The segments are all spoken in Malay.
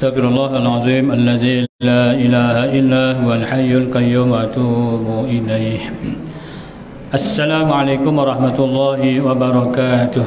Astaghfirullahalazim allazi la ilaha illa huwal hayyul qayyum wa atubu ilaih. Assalamualaikum warahmatullahi wabarakatuh.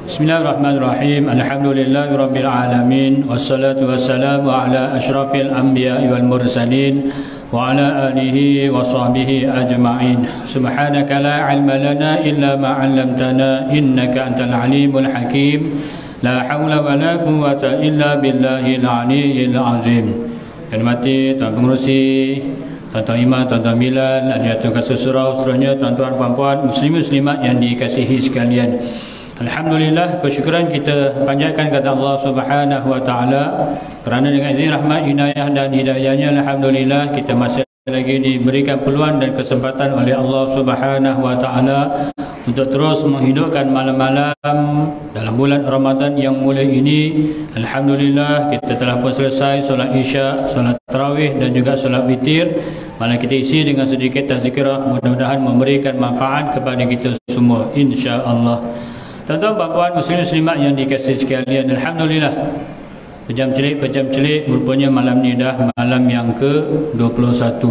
Bismillahirrahmanirrahim. Alhamdulillahi rabbil alamin, wassalatu wassalamu ala asyrafil anbiya'i wal mursalin wa ala alihi wa sahbihi ajma'in. Subhanaka la ilma lana illa ma 'allamtana innaka antal alimul hakim. La haula wa la quwwata illa billahil aliyyil azim. Hormati Tuan Pengerusi, Tuan-tuan Imam, Tuan-tuan Bilal, Adiatul Kasih Surau, seterusnya tuan-tuan puan-puan, muslim-muslimat yang dikasihi sekalian. Alhamdulillah, kesyukuran kita panjatkan kepada Allah Subhanahu wa taala kerana dengan izin rahmat, inayah dan hidayahnya, alhamdulillah kita masih lagi diberikan peluang dan kesempatan oleh Allah Subhanahu wa taala untuk terus menghidupkan malam-malam dalam bulan Ramadan yang mulia ini. Alhamdulillah kita telah pun selesai solat Isya, solat Tarawih dan juga solat Witir. Malah kita isi dengan sedikit tazkirah, mudah-mudahan memberikan manfaat kepada kita semua insya-Allah. Tuan-tuan puan-puan muslimin muslimat yang dikasihi sekalian, alhamdulillah pejam celik rupanya malam ni dah malam yang ke-21,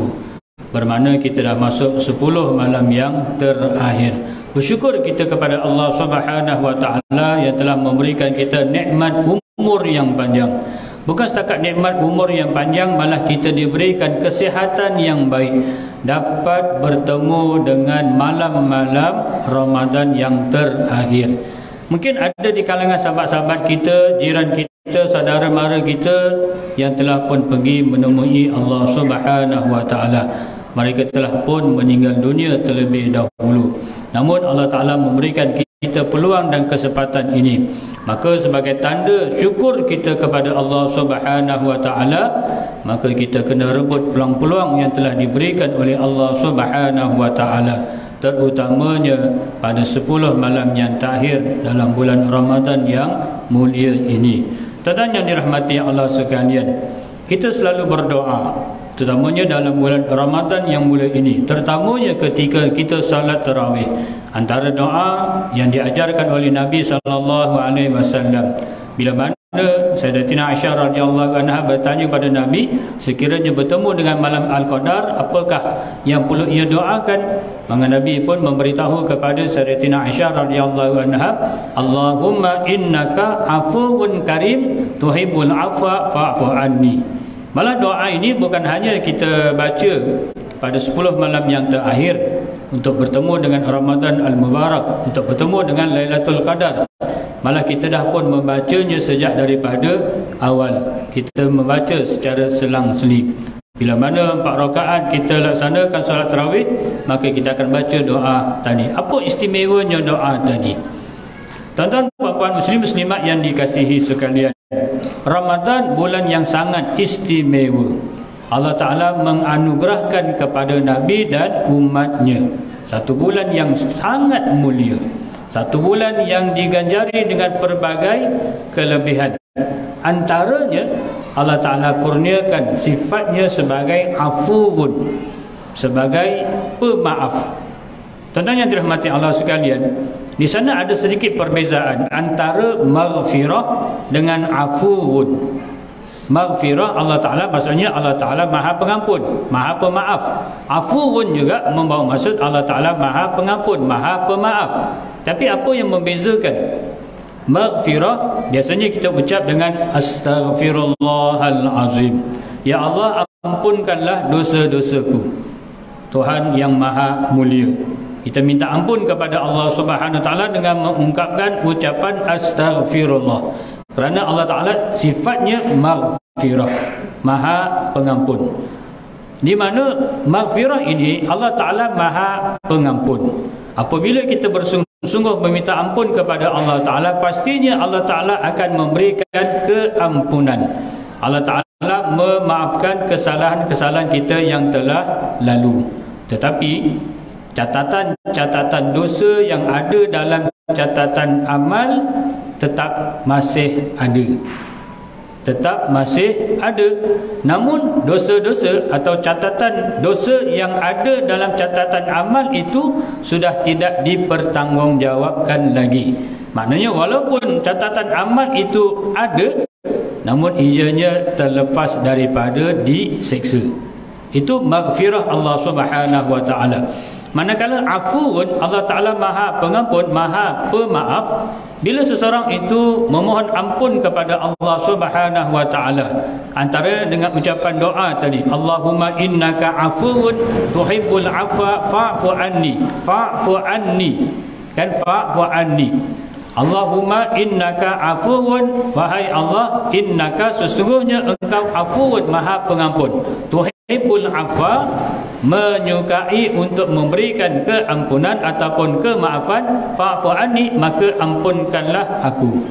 bermakna kita dah masuk 10 malam yang terakhir. Bersyukur kita kepada Allah Subhanahu wa taala yang telah memberikan kita nikmat umur yang panjang. Bukan setakat nikmat umur yang panjang, malah kita diberikan kesihatan yang baik, dapat bertemu dengan malam-malam Ramadan yang terakhir. Mungkin ada di kalangan sahabat-sahabat kita, jiran kita, saudara mara kita yang telah pun pergi menemui Allah Subhanahu wa taala. Mereka telah pun meninggal dunia terlebih dahulu. Namun Allah Ta'ala memberikan kita peluang dan kesempatan ini. Maka sebagai tanda syukur kita kepada Allah Subhanahu wa taala, maka kita kena rebut peluang-peluang yang telah diberikan oleh Allah Subhanahu wa taala, terutamanya pada 10 malam yang terakhir dalam bulan Ramadan yang mulia ini. Tuan-tuan yang dirahmati Allah sekalian, kita selalu berdoa, terutamanya dalam bulan Ramadan yang mulia ini, terutamanya ketika kita salat tarawih. Antara doa yang diajarkan oleh Nabi SAW, bila mana Sayyidatina Aisyah radhiyallahu anha bertanya pada Nabi, sekiranya bertemu dengan malam Al-Qadar, apakah yang perlu ia doakan? Maka Nabi pun memberitahu kepada Sayyidatina Aisyah radhiyallahu anha, Allahumma innaka afuwun karim tuhibbul afwa fa'fu anni. Malah doa ini bukan hanya kita baca pada 10 malam yang terakhir untuk bertemu dengan Ramadan Al-Mubarak, untuk bertemu dengan Lailatul Qadar. Malah kita dah pun membacanya sejak daripada awal. Kita membaca secara selang-seling. Bila mana 4 rakaat kita laksanakan solat tarawih, maka kita akan baca doa tadi. Apa istimewanya doa tadi? Tuan-tuan puan-puan muslim muslimat yang dikasihi sekalian, Ramadan bulan yang sangat istimewa. Allah Ta'ala menganugerahkan kepada Nabi dan umatnya satu bulan yang sangat mulia, satu bulan yang diganjari dengan pelbagai kelebihan. Antaranya Allah Ta'ala kurniakan sifatnya sebagai afuwun, sebagai pemaaf. Tuan-tuan yang dirahmati Allah sekalian, di sana ada sedikit perbezaan antara maghfirah dengan afuwun. Maghfirah Allah Ta'ala maksudnya Allah Ta'ala maha pengampun, maha pemaaf. Afuwun juga membawa maksud Allah Ta'ala maha pengampun, maha pemaaf. Tapi apa yang membezakan? Maghfirah biasanya kita ucap dengan astaghfirullahalazim. Ya Allah, ampunkanlah dosa-dosaku. Tuhan yang maha mulia, kita minta ampun kepada Allah Subhanahu wa taala dengan mengungkapkan ucapan astaghfirullah. Kerana Allah Ta'ala sifatnya maghfirah, maha pengampun. Di mana maghfirah ini Allah Ta'ala maha pengampun. Apabila kita bersungguh-sungguh meminta ampun kepada Allah Ta'ala, pastinya Allah Ta'ala akan memberikan keampunan. Allah Ta'ala memaafkan kesalahan-kesalahan kita yang telah lalu. Tetapi catatan-catatan dosa yang ada dalam catatan amal tetap masih ada. Tetap masih ada. Namun dosa-dosa atau catatan dosa yang ada dalam catatan amal itu sudah tidak dipertanggungjawabkan lagi. Maknanya walaupun catatan amal itu ada, namun ianya terlepas daripada diseksa. Itu maghfirah Allah Subhanahu wa taala. Manakala afuun, Allah Taala Maha Pengampun, Maha Pemaaf. Bila seseorang itu memohon ampun kepada Allah Subhanahu wa taala, antara dengan ucapan doa tadi, Allahumma innaka afuun tuhibbul afwa fa'fu anni, fa'fu anni, kan, fa'fu anni. Allahumma innaka afuun, wahai Allah, innaka sesungguhnya engkau afuun, Maha Pengampun, tuhibbul afwa, menyukai untuk memberikan keampunan ataupun kemaafan, fa'fu anni, maka ampunkanlah aku.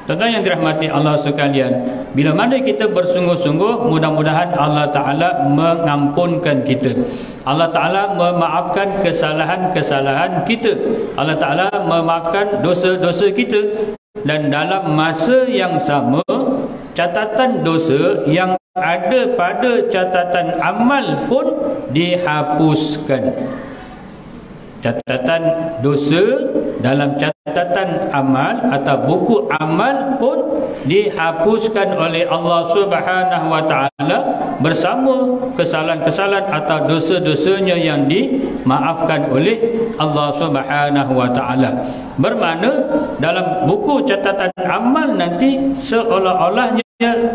Tuan-tuan yang dirahmati Allah sekalian, bila mana kita bersungguh-sungguh, mudah-mudahan Allah Ta'ala mengampunkan kita. Allah Ta'ala memaafkan kesalahan-kesalahan kita. Allah Ta'ala memaafkan dosa-dosa kita. Dan dalam masa yang sama, catatan dosa yang ada pada catatan amal pun dihapuskan. Catatan dosa dalam catatan amal atau buku amal pun dihapuskan oleh Allah Subhanahu wa taala bersama kesalahan-kesalahan atau dosa-dosanya yang dimaafkan oleh Allah Subhanahu wa taala. Bermakna dalam buku catatan amal nanti seolah-olahnya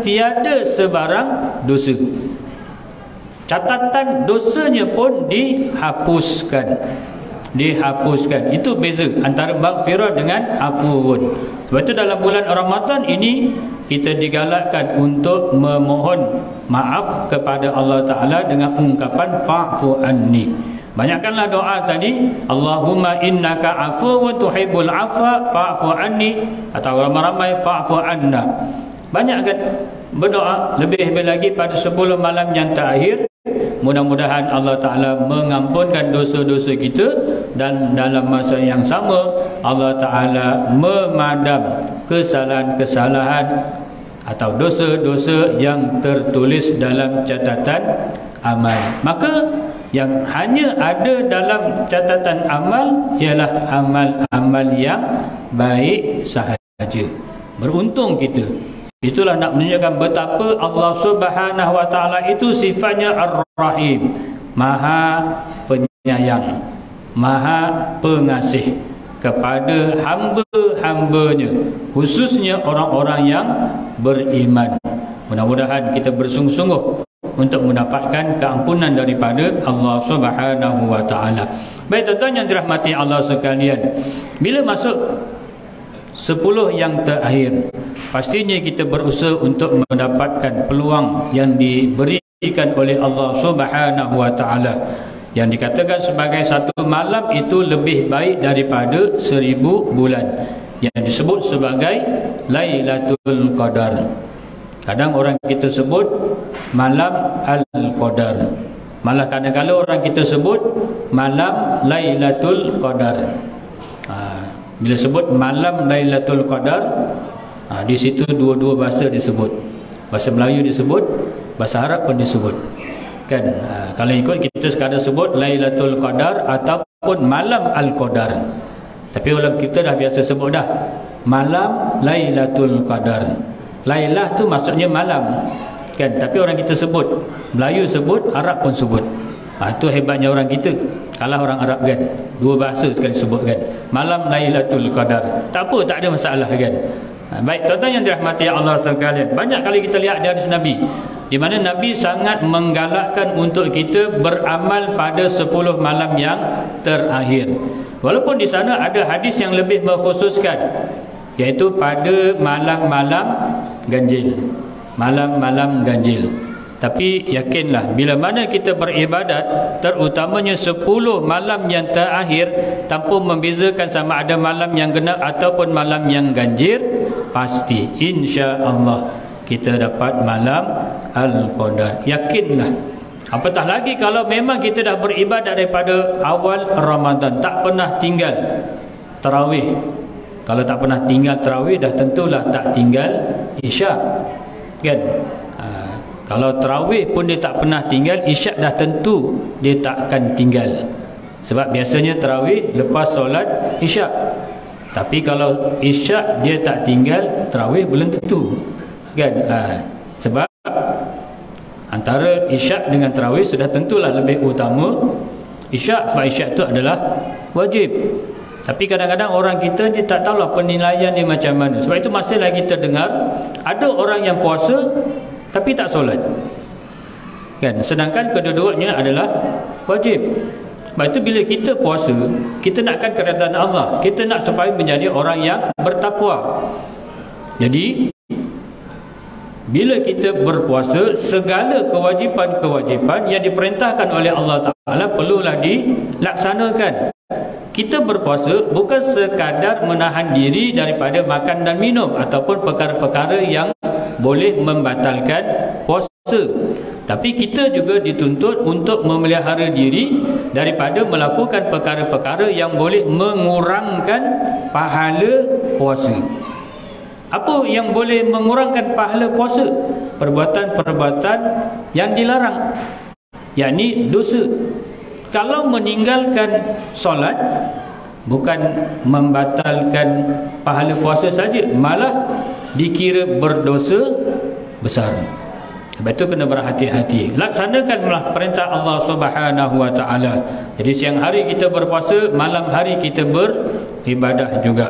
tiada sebarang dosa. Catatan dosanya pun dihapuskan. Itu beza antara maghfirah dengan afuun. Sebab itu dalam bulan Ramadan ini kita digalakkan untuk memohon maaf kepada Allah Ta'ala dengan ungkapan fa'fu anni. Banyakkanlah doa tadi, Allahumma innaka afuun tuhibbul afwa fa'fu anni, atau ramai-ramai fa'fu anna. Banyakkan berdoa, lebih-lebih lagi pada 10 malam yang terakhir. Mudah-mudahan Allah Ta'ala mengampunkan dosa-dosa kita, dan dalam masa yang sama Allah Ta'ala memadam kesalahan-kesalahan atau dosa-dosa yang tertulis dalam catatan amal. Maka yang hanya ada dalam catatan amal ialah amal-amal yang baik sahaja. Beruntung kita. Itulah nak menunjukkan betapa Allah Subhanahu wa taala itu sifatnya Ar-Rahim, Maha Penyayang, Maha Pengasih kepada hamba-hambanya, khususnya orang-orang yang beriman. Mudah-mudahan kita bersungguh-sungguh untuk mendapatkan keampunan daripada Allah Subhanahu wa taala. Baik tuan-tuan yang dirahmati Allah sekalian, bila masuk 10 yang terakhir, pastinya kita berusaha untuk mendapatkan peluang yang diberikan oleh Allah Subhanahu wa taala, yang dikatakan sebagai satu malam itu lebih baik daripada 1000 bulan, yang disebut sebagai Lailatul Qadar. Kadang orang kita sebut malam Al-Qadar, malah kadang-kadang orang kita sebut malam Lailatul Qadar. Bila sebut malam Lailatul Qadar, di situ dua-dua bahasa disebut. Bahasa Melayu disebut, bahasa Arab pun disebut. Kan? Kalau ikut kita sekadar sebut Lailatul Qadar ataupun malam Al-Qadar. Tapi orang kita dah biasa sebut dah malam Lailatul Qadar. Lailah tu maksudnya malam. Kan? Tapi orang kita sebut, Melayu sebut, Arab pun sebut. Itu hebatnya orang kita. Kalah orang Arab kan, dua bahasa sekali sebut kan, malam Lailatul Qadar. Tak apa, tak ada masalah kan. Baik tuan-tuan yang dirahmati Allah sekalian, banyak kali kita lihat di hadis Nabi, di mana Nabi sangat menggalakkan untuk kita beramal pada 10 malam yang terakhir. Walaupun di sana ada hadis yang lebih mengkhususkan, iaitu pada malam-malam ganjil. Malam-malam ganjil. Tapi yakinlah, bila mana kita beribadat, terutamanya 10 malam yang terakhir, tanpa membezakan sama ada malam yang genap ataupun malam yang ganjil, pasti insya-Allah kita dapat malam Al-Qadar. Yakinlah. Apatah lagi kalau memang kita dah beribadat daripada awal Ramadan, tak pernah tinggal tarawih. Kalau tak pernah tinggal tarawih, dah tentulah tak tinggal Isyak. Kan? Kalau tarawih pun dia tak pernah tinggal, Isyak dah tentu dia tak akan tinggal. Sebab biasanya tarawih lepas solat Isyak. Tapi kalau Isyak dia tak tinggal, tarawih belum tentu. kan? Sebab antara isyak dengan tarawih sudah tentulah lebih utama isyak, sebab isyak itu adalah wajib. Tapi kadang-kadang orang kita dia tak tahulah penilaian dia macam mana. Sebab itu masih lagi kita dengar ada orang yang puasa tapi tak solat, kan? Sedangkan kedua-duanya adalah wajib. Sebab itu bila kita puasa, kita nakkan keredaan Allah, kita nak supaya menjadi orang yang bertakwa. Jadi bila kita berpuasa, segala kewajipan-kewajipan yang diperintahkan oleh Allah Ta'ala perlulah dilaksanakan. Kita berpuasa bukan sekadar menahan diri daripada makan dan minum ataupun perkara-perkara yang boleh membatalkan puasa, tapi kita juga dituntut untuk memelihara diri daripada melakukan perkara-perkara yang boleh mengurangkan pahala puasa. Apa yang boleh mengurangkan pahala puasa? Perbuatan-perbuatan yang dilarang, yakni dosa. Kalau meninggalkan solat bukan membatalkan pahala puasa saja, malah dikira berdosa besar. Sebab itu kena berhati-hati. Laksanakanlah perintah Allah Subhanahu wa taala. Jadi siang hari kita berpuasa, malam hari kita beribadah juga,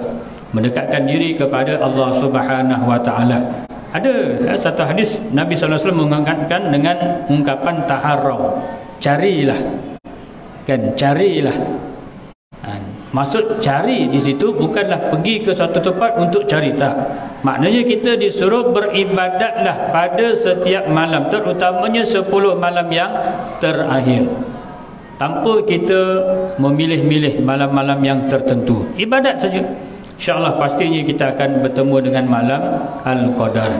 mendekatkan diri kepada Allah Subhanahu wa taala. Ada satu hadis Nabi sallallahu alaihi wasallam mengangkatkan dengan ungkapan taharraw. Carilah. Kan, carilah. Maksud cari di situ bukanlah pergi ke suatu tempat untuk cari, tak. Maknanya kita disuruh beribadatlah pada setiap malam, terutamanya 10 malam yang terakhir, tanpa kita memilih-milih malam-malam yang tertentu. Ibadat saja. InsyaAllah pastinya kita akan bertemu dengan malam Al-Qadar.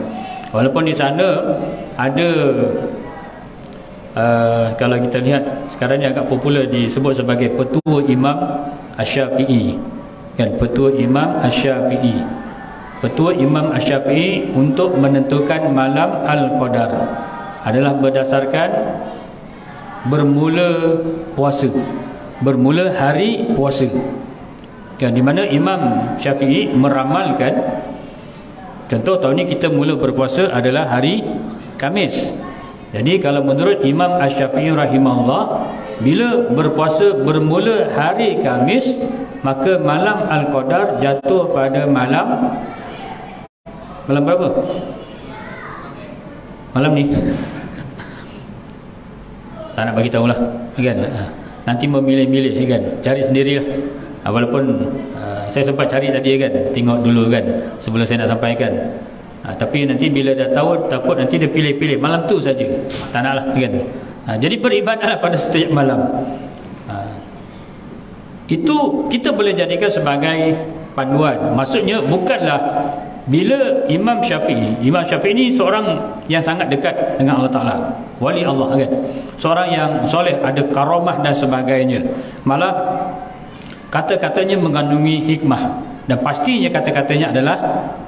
Walaupun di sana ada kalau kita lihat sekarang ni agak popular disebut sebagai petua Imam Asy-Syafi'i, kan? Petua Imam Asy-Syafi'i, petua Imam Asy-Syafi'i untuk menentukan malam Al-Qadar adalah berdasarkan bermula puasa, bermula hari puasa, kan? Di mana Imam Syafi'i meramalkan, contoh tahun ni kita mula berpuasa adalah hari Khamis. Jadi kalau menurut Imam Asy-Syafi'i rahimahullah, bila berpuasa bermula hari Khamis, maka malam Al-Qadar jatuh pada malam berapa? Malam ni tak nak bagi tahulah, kan? Nanti memilih-milih, kan? Cari sendirilah. Walaupun saya sempat cari tadi, kan? Tengok dulu, kan, sebelum saya nak sampaikan. Tapi nanti bila dah tahu, takut nanti dia pilih-pilih malam tu saja. Tak naklah, kan? Jadi beribadahlah pada setiap malam. Itu kita boleh jadikan sebagai panduan. Maksudnya bukanlah bila Imam Syafi'i ni seorang yang sangat dekat dengan Allah Ta'ala, wali Allah, kan? Seorang yang soleh, ada karamah dan sebagainya. Malah kata-katanya mengandungi hikmah, dan pastinya kata-katanya adalah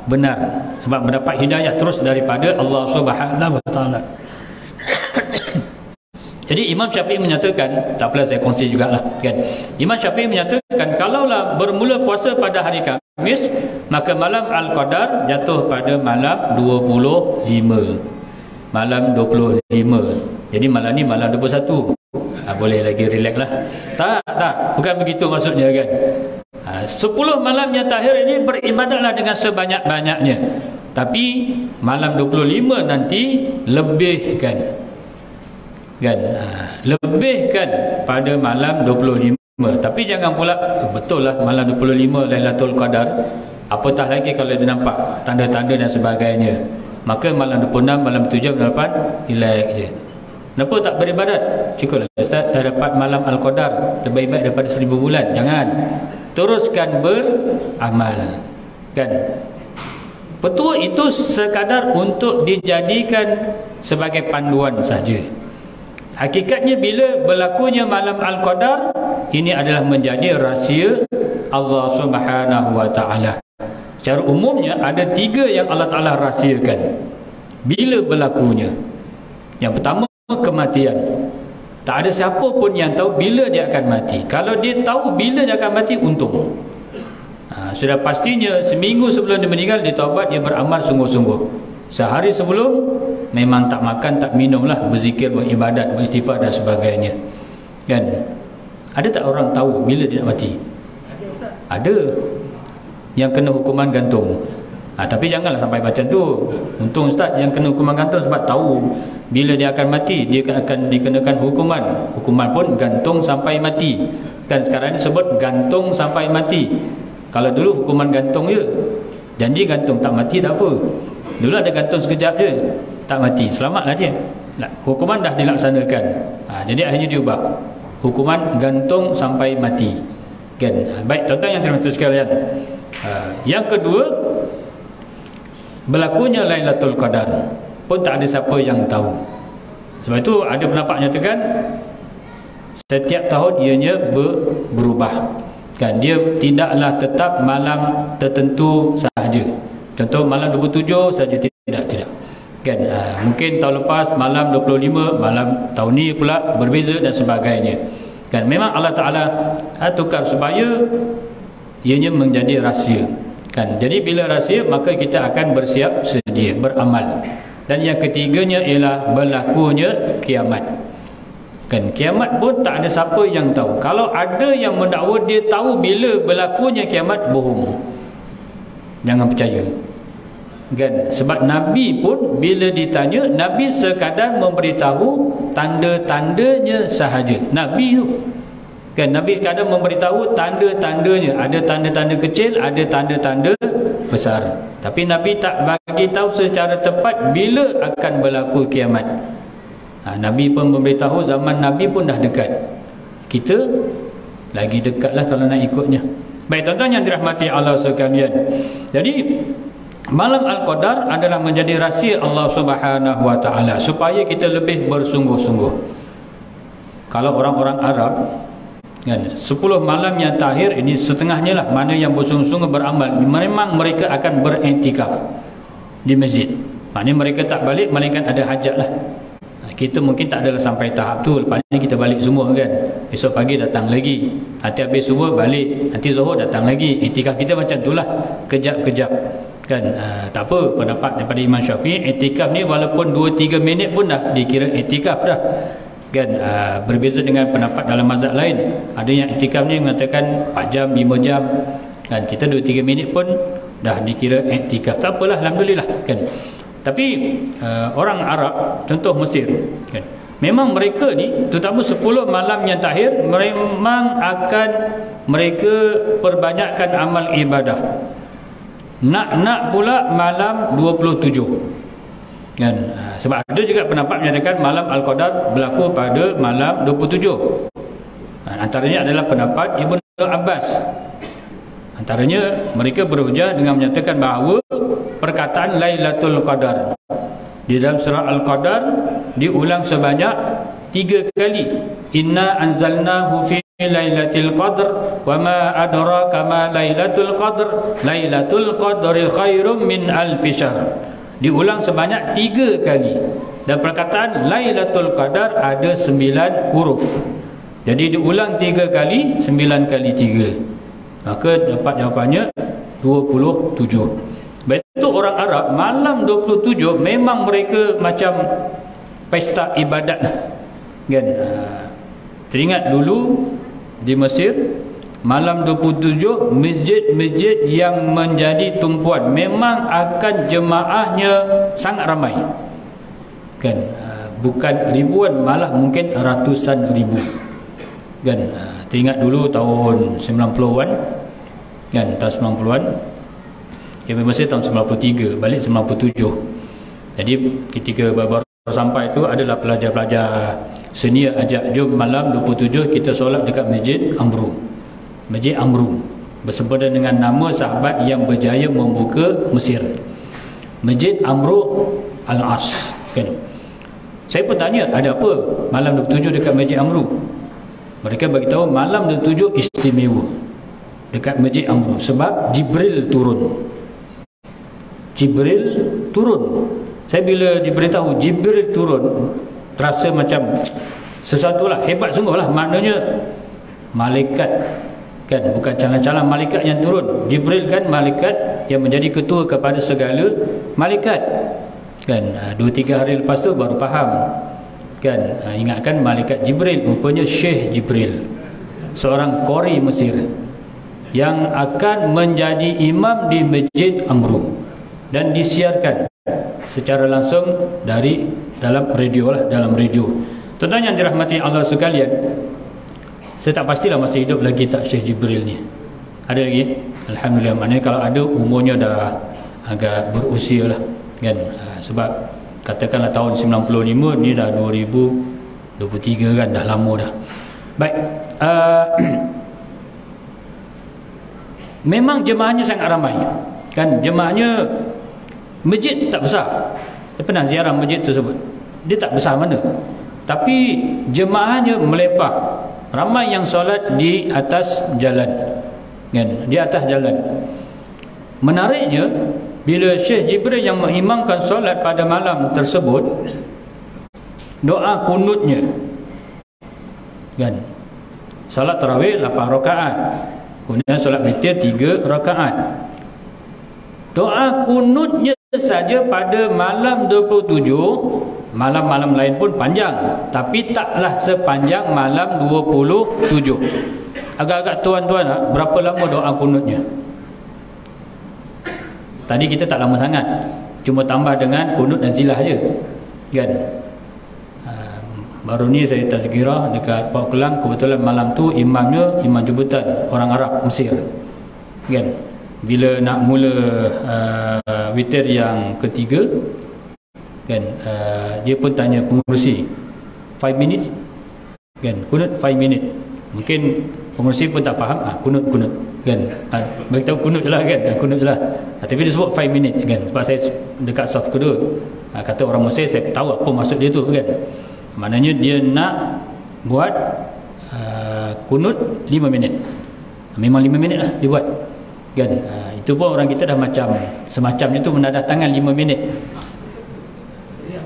benar, sebab mendapat hidayah terus daripada Allah Subhanahu wa taala. Jadi Imam Syafi'i menyatakan, tak apalah saya kongsi jugalah, kan? Imam Syafi'i menyatakan kalaulah bermula puasa pada hari Khamis, maka malam Al-Qadar jatuh pada malam 25. Malam 25. Jadi malam ni malam 21. Boleh lagi relax lah. Tak, bukan begitu maksudnya, kan? 10 malam yang terakhir ini beribadatlah dengan sebanyak-banyaknya. Tapi malam 25 nanti lebihkan, kan? Lebihkan pada malam 25. Tapi jangan pula betul lah malam 25 Lailatul Qadar, apatah lagi kalau dia nampak tanda-tanda dan sebagainya. Maka malam 26, malam 7, malam 8 relax je. Kenapa tak beribadat? Cukuplah Ustaz, dah dapat malam Al-Qadar, lebih baik daripada 1000 bulan. Jangan. Teruskan beramal, kan? Petua itu sekadar untuk dijadikan sebagai panduan saja. Hakikatnya bila berlakunya malam Al-Qadar, ini adalah menjadi rahsia Allah Subhanahu wa taala. Secara umumnya ada 3 yang Allah Taala rahsiakan bila berlakunya. Yang pertama, kematian. Tak ada siapa pun yang tahu bila dia akan mati. Kalau dia tahu bila dia akan mati, untung. Sudah pastinya seminggu sebelum dia meninggal, dia taubat, dia beramal sungguh-sungguh, Sehari sebelum memang tak makan, tak minum lah, berzikir, beribadat, beristighfar dan sebagainya. Kan? Ada tak orang tahu bila dia nak mati? Ada yang kena hukuman gantung. Tapi janganlah sampai macam tu. Untung Ustaz yang kena hukuman gantung sebab tahu bila dia akan mati, dia akan dikenakan hukuman. Hukuman pun gantung sampai mati. Kan sekarang disebut gantung sampai mati. Kalau dulu hukuman gantung je, janji gantung tak mati tak apa. Dulu ada gantung sekejap je, tak mati, selamatlah dia. Hukuman dah dilaksanakan. Jadi akhirnya diubah. Hukuman gantung sampai mati. Kan? Baik, tuan-tuan yang terhormat sekalian. Yang kedua, berlakunya Lailatul Qadar pun tak ada siapa yang tahu. Sebab itu ada pendapat nyatakan setiap tahun ianya berubah. Kan, dia tidaklah tetap malam tertentu sahaja. Contoh malam 27 saja, tidak. Kan, mungkin tahun lepas malam 25, malam tahun ni pula berbeza dan sebagainya. Kan, memang Allah Ta'ala tukar supaya ianya menjadi rahsia. Kan, jadi bila rahsia maka kita akan bersiap sedia, beramal. Dan yang ketiganya ialah berlakunya kiamat. Kan, kiamat pun tak ada siapa yang tahu. Kalau ada yang mendakwa dia tahu bila berlakunya kiamat, bohong. Jangan percaya. Kan, sebab Nabi pun bila ditanya, Nabi sekadar memberitahu tanda-tandanya sahaja. Nabi tu kan, Nabi sekadar memberitahu tanda-tandanya. Ada tanda-tanda kecil, ada tanda-tanda besar. Tapi Nabi tak bagi tahu secara tepat bila akan berlaku kiamat. Nabi pun memberitahu zaman Nabi pun dah dekat. Kita lagi dekatlah kalau nak ikutnya. Baik, tuan-tuan yang dirahmati Allah sekalian. Jadi malam Al-Qadar adalah menjadi rahsia Allah Subhanahu Wa Taala supaya kita lebih bersungguh-sungguh. Kalau orang-orang Arab kan, 10 malam yang terakhir ini setengahnya lah mana yang bersungguh-sungguh beramal, memang mereka akan beriktikaf di masjid. Maknanya mereka tak balik melainkan ada hajat lah. Kita mungkin tak adalah sampai tahap tu. Lepas ni kita balik semua kan, esok pagi datang lagi, nanti habis subuh balik, nanti zuhur datang lagi. Iktikaf kita macam tu lah, kejap-kejap kan. Tak apa, pendapat daripada Imam Syafi'i, iktikaf ni walaupun 2-3 minit pun dah dikira iktikaf dah kan. Berbeza dengan pendapat dalam mazhab lain. Ada yang iktikaf ni mengatakan 4 jam, 5 jam kan. Kita 2-3 minit pun dah dikira iktikaf. Tak apalah, alhamdulillah kan. Tapi orang Arab, contoh Mesir kan, memang mereka ni terutama 10 malam yang terakhir memang akan mereka perbanyakkan amal ibadah. Nak pula malam 27 kan. Sebab ada juga pendapat menyatakan malam Al-Qadar berlaku pada malam 27. Antaranya adalah pendapat Ibnu Abbas. Antaranya mereka berhujah dengan menyatakan bahawa perkataan Lailatul Qadar di dalam surah Al-Qadar diulang sebanyak 3 kali. Inna anzalnahu fi Lailatul Qadr wa ma adraka ma Lailatul Qadr Lailatul Qadri khairum min alfi syahr. Diulang sebanyak 3 kali. Dan perkataan Lailatul Qadar ada 9 huruf. Jadi diulang 3 kali, 9 kali 3. Maka dapat jawapannya 27. Baik, itu orang Arab malam 27 memang mereka macam pesta ibadat kan. Teringat dulu di Mesir malam 27 masjid-masjid yang menjadi tumpuan memang akan jemaahnya sangat ramai kan. Bukan ribuan, malah mungkin ratusan ribu kan. Teringat dulu tahun 90-an kan, tahun 90-an yang Mesir tahun 93, balik 97. Jadi ketika baru sampai itu adalah pelajar-pelajar senior ajak, jom malam 27 kita solat dekat Masjid Amru. Masjid Amru bersempena dengan nama sahabat yang berjaya membuka Mesir, Masjid Amru Al-As kan. Saya pun tanya, ada apa malam 27 dekat Masjid Amru? Mereka beritahu malam 27 istimewa dekat Masjid Amru sebab Jibril turun. Jibril turun. Saya bila diberitahu Jibril turun, terasa macam sesuatu lah, hebat sungguh lah. Maknanya malaikat kan, bukan calon-calon malaikat yang turun. Jibril kan malaikat yang menjadi ketua kepada segala malaikat. kan. 2-3 hari lepas tu baru faham, kan. Ingatkan malaikat Jibril, rupanya Syekh Jibril, seorang qori Mesir yang akan menjadi imam di Masjid Amru dan disiarkan secara langsung dari dalam radio lah, dalam radio. Tuan-tuan yang dirahmati Allah sekalian, saya tak pastilah masih hidup lagi tak Syekh Jibril ni. Ada lagi? Alhamdulillah. Maknanya kalau ada, umurnya dah agak berusia lah, kan. Sebab katakanlah tahun 95 ni dah 2023 kan, dah lama dah. Baik, memang jemaahnya sangat ramai, kan. Jemaahnya, masjid tak besar. Saya pernah ziarah masjid tersebut, dia tak besar mana, tapi jemaahnya melepah. Ramai yang solat di atas jalan, kan, di atas jalan. Menariknya, bila Syekh Jibril yang mengimamkan solat pada malam tersebut, doa kunutnya, kan, solat tarawih 8 rakaat, kemudian solat witir 3 rakaat. Doa kunutnya saja pada malam 27, malam-malam lain pun panjang, tapi taklah sepanjang malam 27. Agak-agak tuan-tuan, berapa lama doa kunutnya? Tadi kita tak lama sangat, cuma tambah dengan kunut nazilah je, kan. Baru ni saya tazkirah dekat Port Kelang, kebetulan malam tu imamnya imam jemputan orang Arab Mesir, kan. Bila nak mula witir yang ketiga, kan, dia pun tanya pengurusi 5 minit, kan, kunut 5 minit. Mungkin pengurusi pun tak faham, kunut, kan, beritahu kunut je lah, kan, kunut je lah. Tapi dia sebut 5 minit, kan, sebab saya dekat saf kedua. Kata orang Mesir, saya tahu apa maksud dia tu, kan. Maknanya dia nak buat kunut 5 minit. Memang 5 minit lah dia buat, kan. Itu pun orang kita dah macam semacam itu, menadah tangan 5 minit.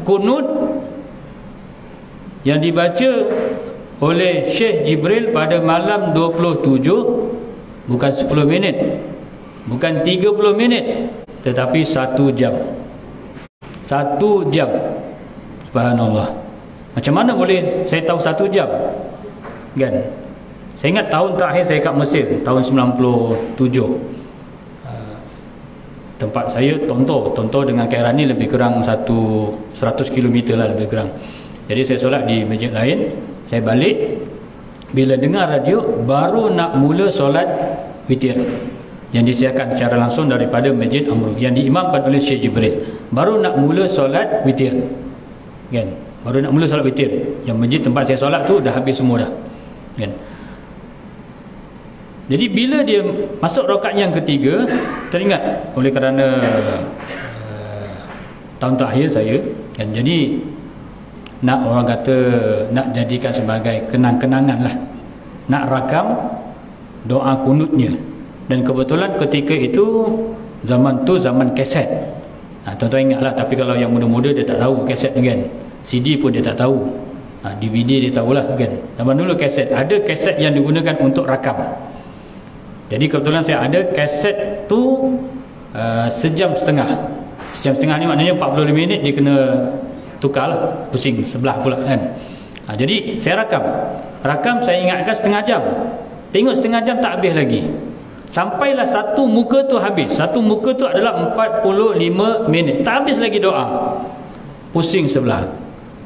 Kunut yang dibaca oleh Syekh Jibril pada malam 27 bukan 10 minit, bukan 30 minit, tetapi 1 jam. 1 jam. Subhanallah. Macam mana boleh saya tahu 1 jam, kan? Saya ingat tahun terakhir saya kat Mesir, tahun 97. Tempat saya Tonto dengan Kairani lebih kurang 100 km lah, lebih kurang. Jadi saya solat di masjid lain, saya balik, bila dengar radio, baru nak mula solat witir yang disiarkan secara langsung daripada Masjid Amru yang diimamkan oleh Syekh Jibril. Baru nak mula solat witir, kan, baru nak mula solat witir. Yang masjid tempat saya solat tu dah habis semua dah, kan. Jadi bila dia masuk rakaat yang ketiga, teringat oleh kerana tahun terakhir saya, kan, jadi nak, orang kata, nak jadikan sebagai kenang-kenangan lah, nak rakam doa kunutnya. Dan kebetulan ketika itu zaman tu zaman kaset. Tuan-tuan ingatlah, tapi kalau yang muda-muda dia tak tahu kaset, kan. CD pun dia tak tahu, DVD dia tahulah, kan. Zaman dulu kaset, ada kaset yang digunakan untuk rakam. Jadi kebetulan saya ada kaset tu sejam setengah. Sejam setengah ni maknanya 45 minit dia kena tukar lah, pusing sebelah pula, kan. Jadi saya rakam, saya ingatkan setengah jam. Tengok setengah jam tak habis lagi. Sampailah satu muka tu habis. Satu muka tu adalah 45 minit. Tak habis lagi doa. Pusing sebelah.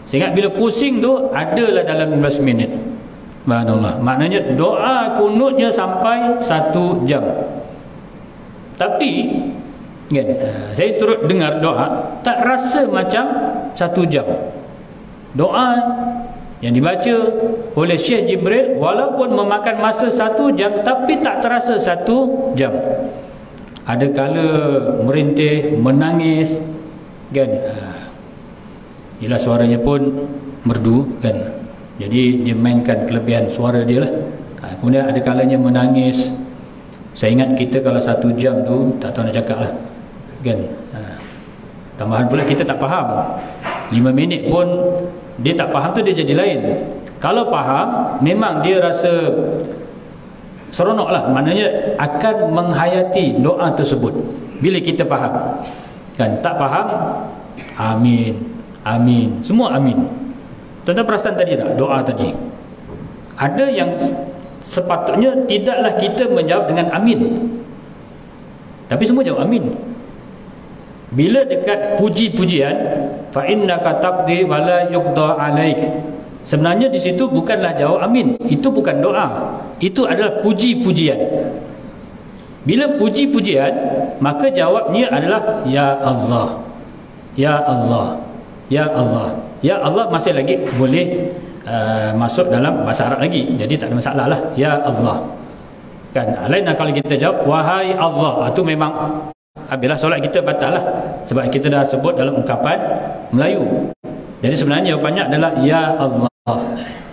Saya ingat bila pusing tu adalah dalam 15 minit. Subhanallah. Maknanya doa kunutnya sampai 1 jam. Tapi, kan, saya turut dengar doa, tak rasa macam 1 jam. Doa yang dibaca oleh Syekh Jibril walaupun memakan masa 1 jam, tapi tak terasa 1 jam. Ada kala merintih, menangis, kan. Yelah, suaranya pun merdu, kan. Jadi dia mainkan kelebihan suara dia lah. Kemudian ada kalanya menangis. Saya ingat kita kalau 1 jam tu tak tahu nak cakap lah, kan. Tambahan pula kita tak faham. 5 minit pun dia tak faham tu dia jadi lain. Kalau faham, memang dia rasa seronok lah. Maknanya akan menghayati doa tersebut bila kita faham, kan. Tak faham, Amin, amin, semua amin. Tuan-tuan perasan tadi tak doa tadi? Ada yang sepatutnya tidaklah kita menjawab dengan amin, tapi semua jawab amin. Bila dekat puji-pujian, fa innaka taqdi wa la yuqda alaik, sebenarnya di situ bukanlah jawab amin, itu bukan doa, itu adalah puji-pujian. Bila puji-pujian, maka jawabnya adalah ya Allah, ya Allah, ya Allah. Ya Allah masih lagi boleh masuk dalam bahasa Arab lagi, jadi tak ada masalah lah, ya Allah. Kan lain kalau kita jawab wahai Allah, itu memang habislah solat kita batal lah, sebab kita dah sebut dalam ungkapan Melayu. Jadi sebenarnya jawapannya adalah ya Allah,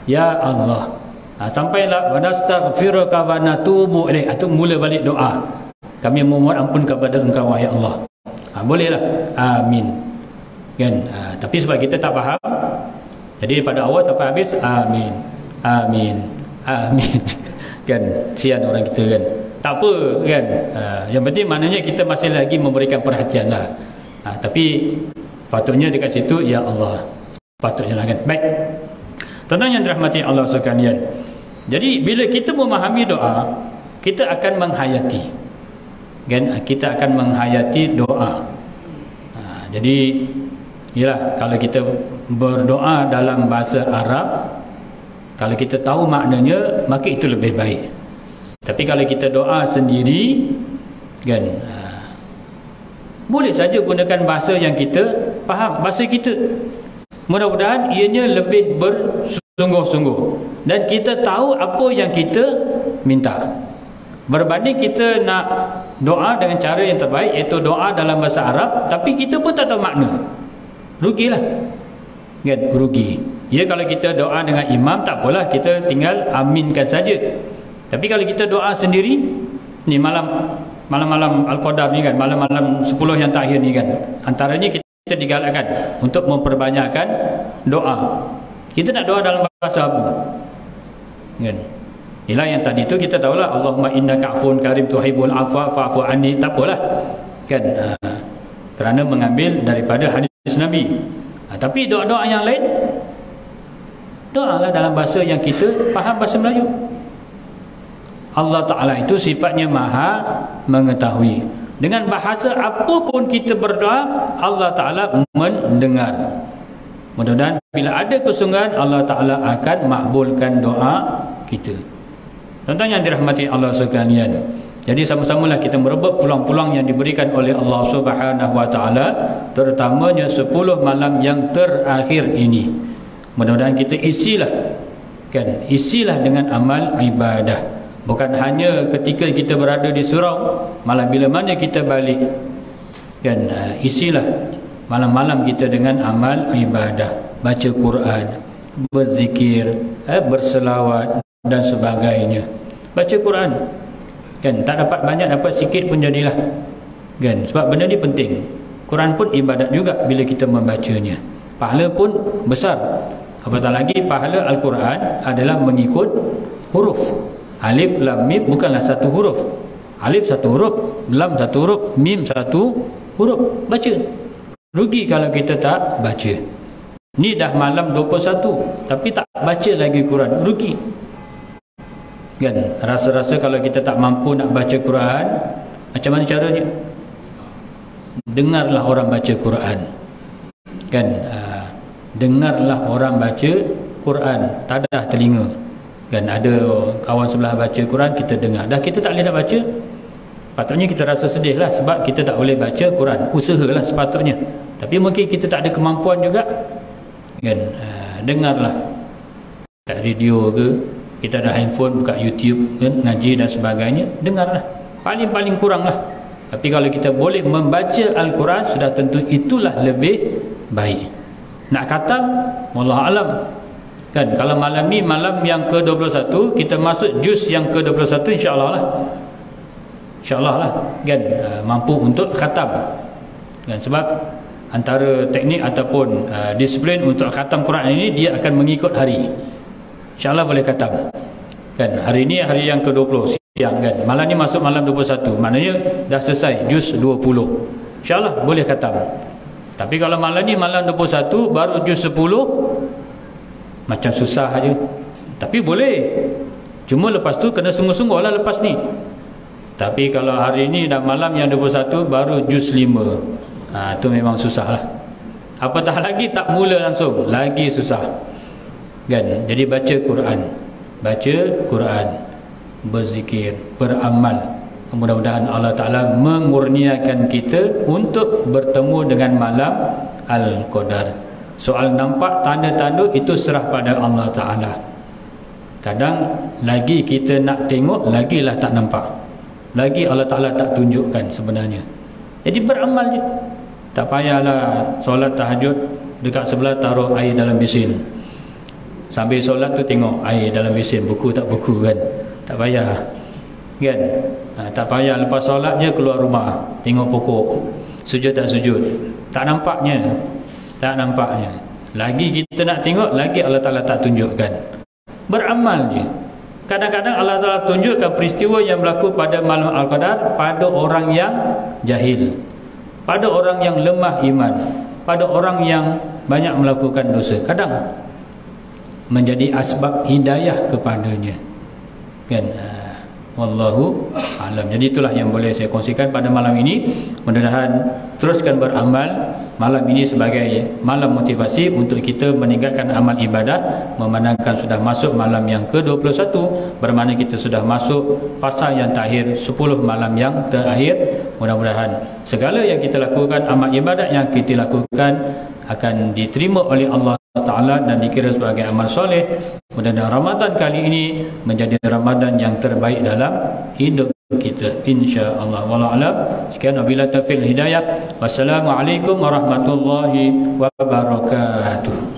ya Allah. Sampailah wa nastaghfiruka wa natubu ilaik, itu mula balik doa. Kami memohon ampun kepada Engkau wahai Allah. Bolehlah amin. Kan? Tapi sebab kita tak faham, jadi pada awal sampai habis amin, amin, amin. Kan sian orang kita kan. Tak apa kan. Yang penting maknanya kita masih lagi memberikan perhatian lah. Tapi patutnya dekat situ ya Allah, patutnya lah kan. Baik, tuan-tuan yang dirahmati Allah sekalian, jadi bila kita memahami doa, kita akan menghayati kan, kita akan menghayati doa. Jadi yalah, kalau kita berdoa dalam bahasa Arab, kalau kita tahu maknanya, maka itu lebih baik. Tapi kalau kita doa sendiri kan, boleh saja gunakan bahasa yang kita faham, bahasa kita. Mudah-mudahan ianya lebih bersungguh-sungguh dan kita tahu apa yang kita minta, berbanding kita nak doa dengan cara yang terbaik, iaitu doa dalam bahasa Arab, tapi kita pun tak tahu makna. Rugilah kan, rugi. Ya, kalau kita doa dengan imam tak apalah, kita tinggal aminkan saja. Tapi kalau kita doa sendiri ni, malam-malam Al-Qadar ni kan, malam-malam 10 yang terakhir ni kan, antaranya kita digalakkan untuk memperbanyakkan doa. Kita nak doa dalam bahasa apa kan? Ialah yang tadi tu kita tahulah, Allahumma innaka afun karim tuhibbul afwa fa'fu anni, tak apalah kan, kerana mengambil daripada hadis Nabi. Tapi doa-doa yang lain, doalah dalam bahasa yang kita faham, bahasa Melayu. Allah Ta'ala itu sifatnya maha mengetahui. Dengan bahasa apapun kita berdoa, Allah Ta'ala mendengar. Mudah-mudahan bila ada kesungguhan, Allah Ta'ala akan makbulkan doa kita. Tuan-tuan yang dirahmati Allah sekalian, jadi sama-samalah kita merebut peluang-peluang yang diberikan oleh Allah Subhanahu Wa Ta'ala, terutamanya 10 malam yang terakhir ini. Mudah-mudahan kita isilah kan, isilah dengan amal ibadah. Bukan hanya ketika kita berada di surau, malah bila mana kita balik kan, isilah malam-malam kita dengan amal ibadah, baca Quran, berzikir, berselawat dan sebagainya. Baca Quran kan, tak dapat banyak, dapat sikit pun jadilah kan, sebab benda ni penting. Quran pun ibadat juga bila kita membacanya, pahala pun besar. Apatah lagi pahala Al-Quran adalah mengikut huruf. Alif lam mim bukanlah satu huruf. Alif satu huruf, lam satu huruf, mim satu huruf. Baca. Rugi kalau kita tak baca. Ni dah malam 21 tapi tak baca lagi Quran, rugi kan. Rasa-rasa kalau kita tak mampu nak baca Quran, macam mana caranya? Dengarlah orang baca Quran kan. Dengarlah orang baca Quran, tadah telinga kan. Ada kawan sebelah baca Quran, kita dengar. Dah kita tak boleh nak baca, patutnya kita rasa sedih lah, sebab kita tak boleh baca Quran. Usahalah sepatutnya, tapi mungkin kita tak ada kemampuan juga kan. Dengarlah kat radio ke, kita ada handphone, buka YouTube kan, ngaji dan sebagainya, dengarlah. Paling-paling kurang lah. Tapi kalau kita boleh membaca Al-Quran, sudah tentu itulah lebih baik. Nak khatam, wallahu alam kan. Kalau malam ni malam yang ke-21, kita masuk juz yang ke-21, insya-Allah lah, insya-Allah lah kan, mampu untuk khatam kan. Sebab antara teknik ataupun disiplin untuk khatam Quran ini, dia akan mengikut hari. InsyaAllah boleh khatam kan. Hari ini hari yang ke-20 siang kan, malam ni masuk malam 21, maknanya dah selesai juz 20, InsyaAllah boleh khatam Tapi kalau malam ni malam 21 baru juz 10, macam susah aja. Tapi boleh. Cuma lepas tu kena sungguh-sungguh lah lepas ni. Tapi kalau hari ni dah malam yang 21 baru juz 5, tu memang susah lah. Apatah lagi tak mula langsung, lagi susah kan. Jadi baca Quran, berzikir, beramal. Mudah-mudahan Allah Ta'ala mengurniakan kita untuk bertemu dengan malam Al-Qadar. Soal nampak tanda-tanda itu serah pada Allah Ta'ala. Kadang lagi kita nak tengok, lagilah tak nampak, lagi Allah Ta'ala tak tunjukkan sebenarnya. Jadi beramal je. Tak payahlah solat tahajud dekat sebelah taruh air dalam besin, sambil solat tu tengok air dalam besin, buku tak buku kan. Tak payah kan. Tak payah lepas solat je keluar rumah tengok pokok, sujud tak sujud, tak nampaknya. Lagi kita nak tengok, lagi Allah Ta'ala tak tunjukkan. Beramal je. Kadang-kadang Allah Ta'ala tunjukkan peristiwa yang berlaku pada malam Al-Qadar pada orang yang jahil, pada orang yang lemah iman, pada orang yang banyak melakukan dosa. Kadang menjadi asbab hidayah kepadanya kan. Wallahu alam. Jadi itulah yang boleh saya kongsikan pada malam ini. Mudah-mudahan teruskan beramal malam ini sebagai malam motivasi untuk kita meningkatkan amal ibadah, memandangkan sudah masuk malam yang ke-21, bermakna kita sudah masuk fasa yang terakhir, 10 malam yang terakhir. Mudah-mudahan segala yang kita lakukan, amal ibadat yang kita lakukan akan diterima oleh Allah Ta'ala dan dikira sebagai amal soleh. Mudah-mudahan Ramadan kali ini menjadi Ramadan yang terbaik dalam hidup kita, insya-Allah. Wallahu a'lam. Sekian, wabillahi taufiq hidayah. Wassalamualaikum warahmatullahi wabarakatuh.